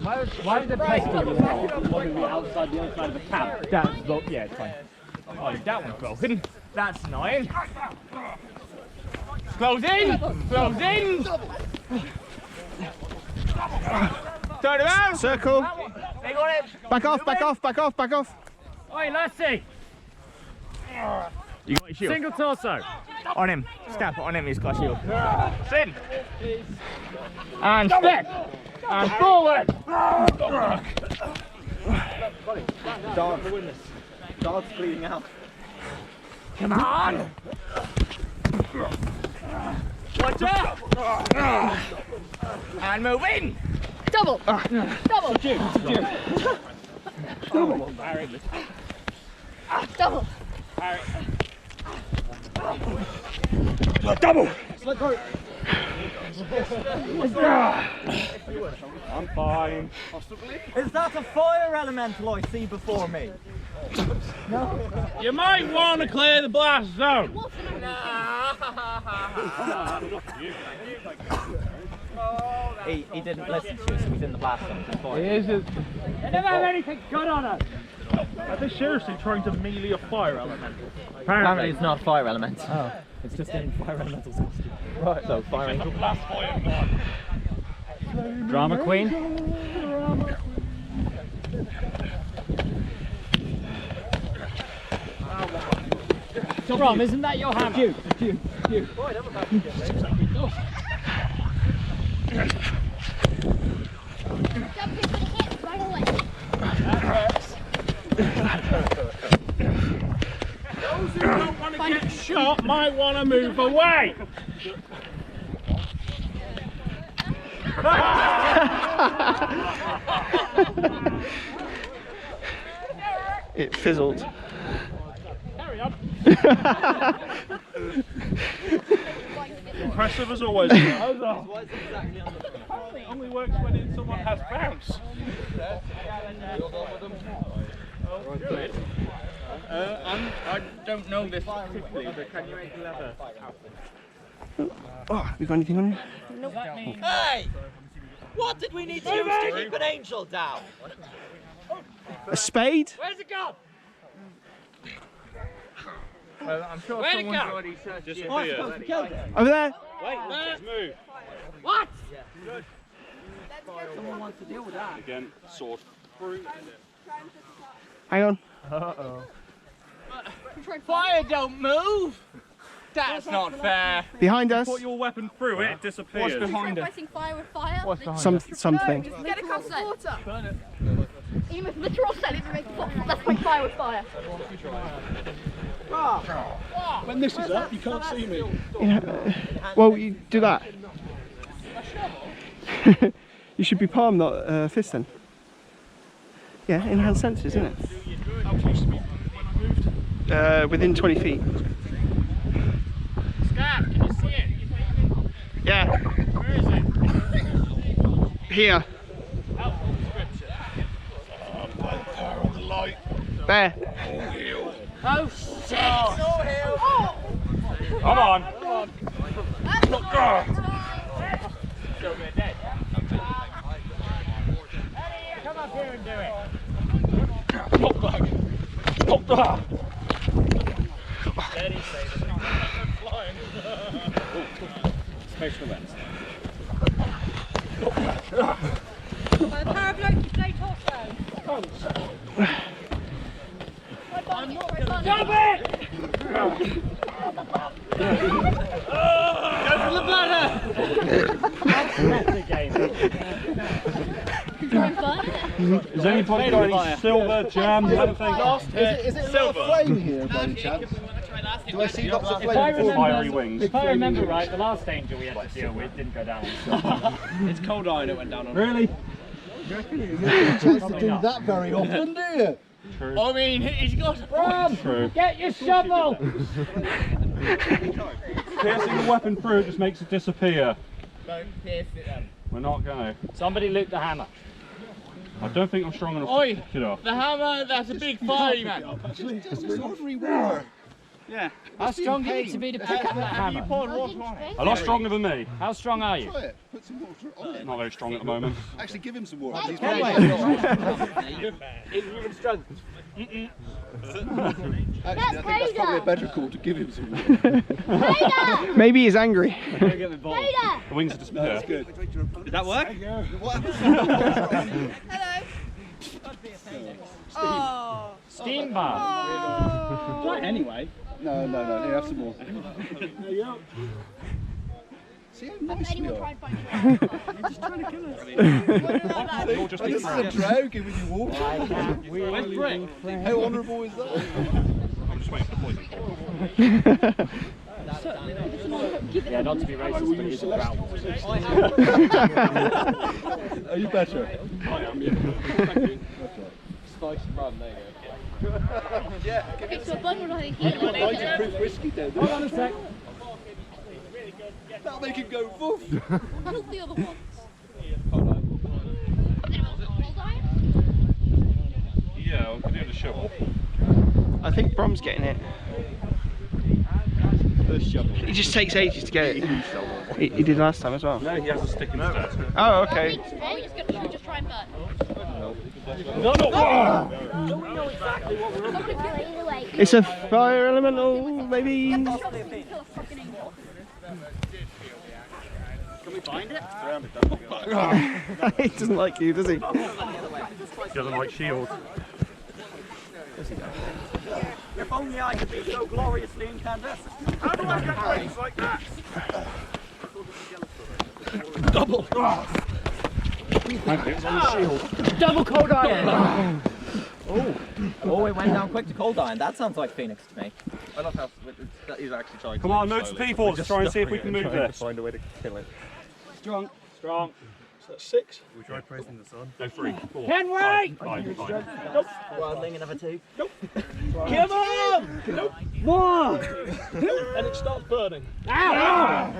Why is the place outside the other side of the cab? That's not, yeah, it's fine. Oh, that one's broken. That's annoying. Close in! Close in! Turn around! Circle. They got it! Back off, back off, back off, back off. Oi, Lassie! You got your shield? Single torso. On him. Stab on him, he's got a shield. Sin! And step! And forward! Dog's bleeding out. Come on! Watch out! And move in! Double! Double! Double! Double! Double! I'm fine. Is that a fire elemental I see before me? You might want to clear the blast zone. He didn't listen to you, so he's in the blast zone. They never have anything good on us. Are they seriously trying to melee a fire elemental? Apparently it's not fire elemental. Oh, it's just in fire elementals. Right, so fire elemental. Blast fire, Drama queen. Rom, isn't that your hammer? Jump into the hip right away. Those who don't want to get shot might want to move away. It fizzled. Carry on. Impressive as always. Only works when someone has bounce. I don't know this particularly, but can you make leather? Oh, have you got anything on you? Hey! What did we need to use to keep an angel down? A spade? Where's it gone? I'm sure Where'd it someone's go? already searched it. Over there? Wait, let's move. What? Someone wants to deal with that. Again, sword through. Hang on. Uh-oh. Fire don't move! That's not fair. Behind us. Put your weapon through it, it disappears. What's behind us? Pressing fire with fire. What's behind us? Something. Get a cup of water. Burn it. Even if literal set it makes that's like fire with fire. When this is up, you can't see me. Yeah. Well, you do that. You should be palm, not fist then. Yeah, enhanced sensors, isn't it? How close to me when I moved? Within 20 feet. Scav, can you see it? Yeah. Where is it? Here. Helpful description. By the power of the light. There. Oh shit! Come on. Still good dead. Come up here and do it. Pop back. Pop back. Steady, Saber. Flying. Special events. By the power of light, you play torso. Stop it! Go for the bladder! That's the game. Has anybody got any silver, jam, anything? Is it silver? A flame here by any chance? Do I see lots of flame? Fiery wings. If I remember right, the last danger we had to deal with didn't go down. It's cold iron it went down on. Really? You don't get a chance to do that very often, do you? True. I mean, he's got True. Get your shovel! Piercing the weapon through just makes it disappear. Don't pierce it then. We're not going to. Somebody loot the hammer. I don't think I'm strong enough Oi! to pick it up. The hammer, that's a big fiery man. Just an ordinary war. Yeah. How strong do you need to be to pick up that hammer? A lot stronger than me. How strong are you? Try it. Put some water on it. Not very strong at the moment. Actually, give him some water. He's Human strength. Actually, I think that's probably a better call to give him some water. Maybe he's angry. The wings are just there. That's good. Did that work? What happened? Hello. Oh. Steam bath. Right, anyway. No, here, have some more. There you go. See how nice we Anyone are. try and find You're just trying to kill us. You're just This is a drow giving you water. Where's Brick? How honourable is that? I'm just waiting for the poison. Yeah, not to be racist, but he's a brown. Are you better? I am, yeah. Thank you. Spiced rum, there you Yeah. Okay, so a bun would have Proof whiskey then. Hold on a sec. That'll make him go woof. Killed the other ones. Yeah, I can do the shovel. I think Brom's getting it. He just takes ages to get it. He did last time as well. No, he has a stick instead. Oh, okay. Should we just try and burn? It's a fire elemental, maybe. Kill a fucking angel. Can we find it? He doesn't like you, does he? He doesn't like shields. If only I could be so gloriously incandescent. How do I get wings like that? Double. It's on the shield. Double cold iron. Oh, it went down quick to cold iron. That sounds like Phoenix to me. I love how that is actually trying. Come on, move to people. Let's try and see if we can move this. Find a way to kill it. Strong. Strong. So that's 6. We tried praising the sun. No, 3, 4. Henry! 5. Wildling, another 2. Nope. Come on! Nope. One! And it starts burning. Ow!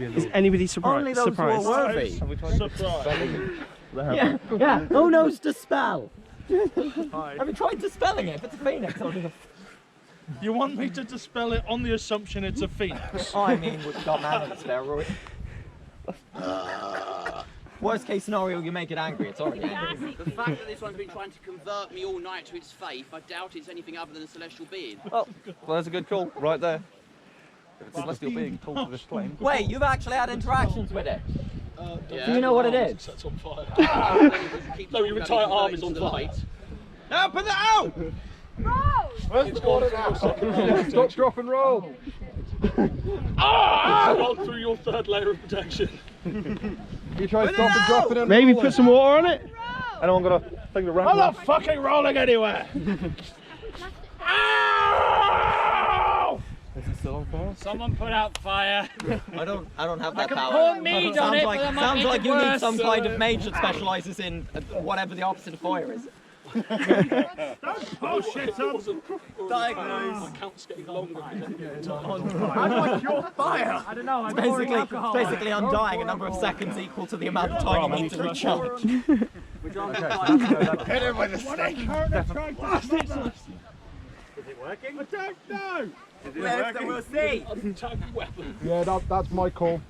Is anybody surprised? worthy. Surprise. Yeah. Who knows to spell? Have you tried dispelling it? If it's a phoenix, I'll do You want me to dispel it on the assumption it's a phoenix? I mean, we've got man on the steroid. Worst case scenario, you make it angry. It's already angry. The fact that this one's been trying to convert me all night to its faith, I doubt it's anything other than a celestial being. Well, that's a good call, right there. If it's celestial being called to this flame. Wait, you've actually had interactions with it. Do you know what it is? Sets on fire. Keep No, your entire arm is on fire. Now put that out! Where's the water now? Stop, drop and roll. Roll through your 3rd layer of protection. You try stop and drop it. Maybe put some water on it? Anyone got a thing to ramp I'm not fucking rolling anywhere. Ow! Is it still on fire? Someone put out fire. I don't have that power. pour mead on it, but that might sounds make like it you need worse. some kind of mage that specialises in whatever the opposite of fire is. Oh shit, Diagnose. my count's getting longer. I don't know, I'm pouring alcohol. Basically undying, a number of seconds equal to the amount of time you need to recharge. Hit him with a stick. Is it working? I don't know. We'll see. Untagged weapon. Yeah, that's my call.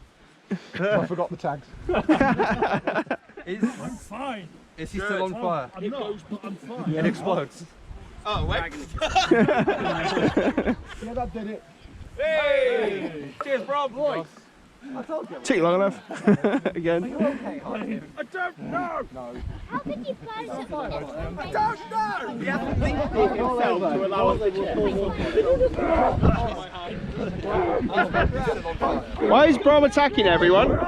I forgot the tags. I'm fine. Is he still on fire? It goes, but I'm fine. It explodes. Oh, wait. Yeah, that did it. Hey! Cheers, bro, boys. I told you. Took long enough. Again. I don't know. How did you plan to I don't know. He hasn't linked himself to allow us to Why is Brom attacking everyone?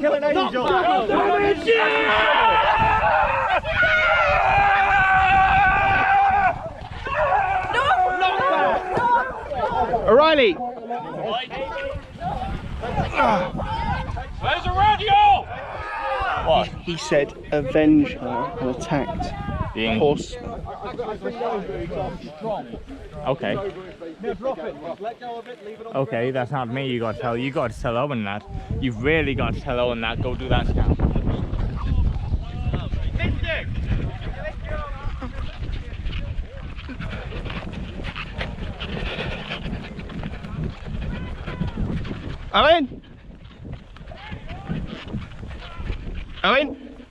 Killing angel. O'Reilly! Where's the radio? He said avenge her and attacked horse Okay. No, drop it. Let go of it, leave it on Okay, that's not me. You got to tell. You got to tell Owen that. You've really got to tell Owen that. Go do that scan. Owen! Owen!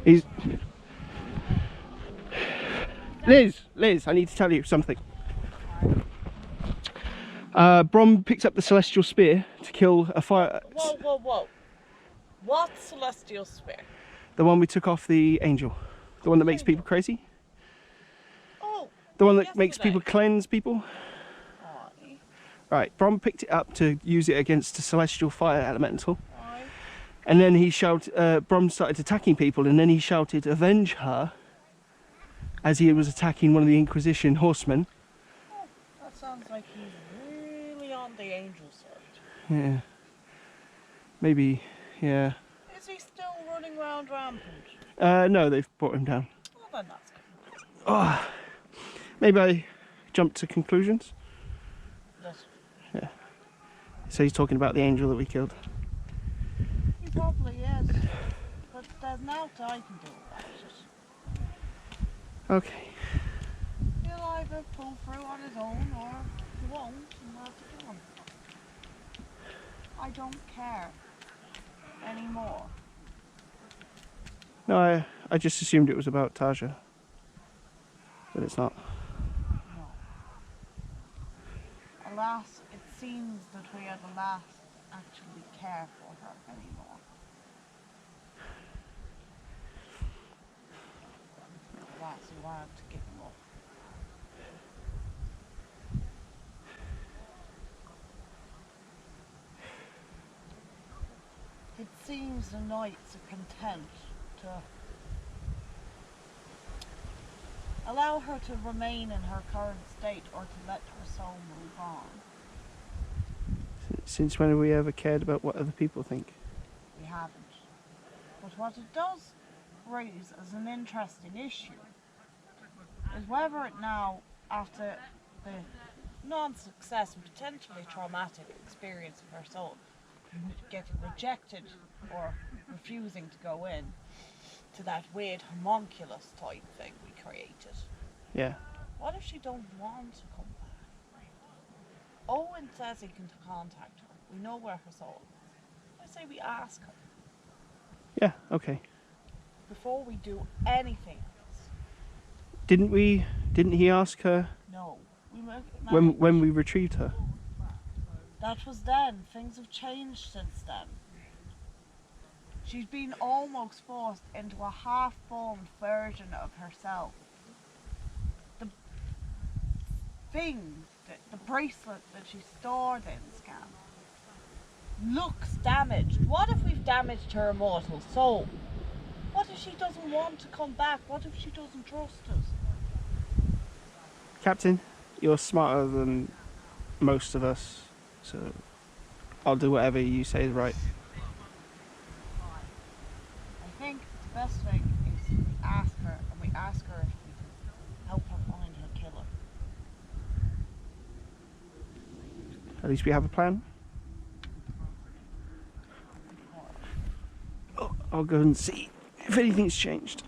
He's... Liz, I need to tell you something. Brom picked up the celestial spear to kill a fire... Whoa. What celestial spear? The one we took off the angel. The one that makes people crazy. Oh. The one that makes people cleanse people. Aye. Right, Brom picked it up to use it against a celestial fire elemental. Aye. And then he shouted, Brom started attacking people, and then he shouted, "Avenge her," as he was attacking one of the Inquisition horsemen. Oh, that sounds like he's really on the angel side. Yeah. Maybe, yeah. Is he still running around rampant? No, they've brought him down. Well, then that's good. Oh, maybe I jumped to conclusions. Yeah. So he's talking about the angel that we killed. He probably is. But there's nothing I can do about it. Okay. He'll either pull through on his own or he won't, and we'll have to kill him. I don't care anymore. No, I just assumed it was about Taja. But it's not. No. Alas, it seems that we are the last to actually care for her anymore. That's who I have to give him up. It seems the knights are content to allow her to remain in her current state or to let her soul move on. Since when have we ever cared about what other people think? We haven't. But what it does raise as an interesting issue is whether it now, after the non-success and potentially traumatic experience of her soul, getting rejected or refusing to go in to that weird homunculus type thing we created. Yeah. What if she don't want to come back? Owen says he can contact her. We know where her soul is. I say we ask her. Yeah, okay. Before we do anything else. Didn't he ask her No. when we retrieved her? That was then. Things have changed since then. She's been almost forced into a half-formed version of herself. The thing, the bracelet that she stored in Scan, looks damaged. What if we've damaged her immortal soul? What if she doesn't want to come back? What if she doesn't trust us? Captain, you're smarter than most of us, so I'll do whatever you say is right. I think the best thing is we ask her, and we ask her if we can help her find her killer. At least we have a plan. Oh, I'll go and see if anything's changed.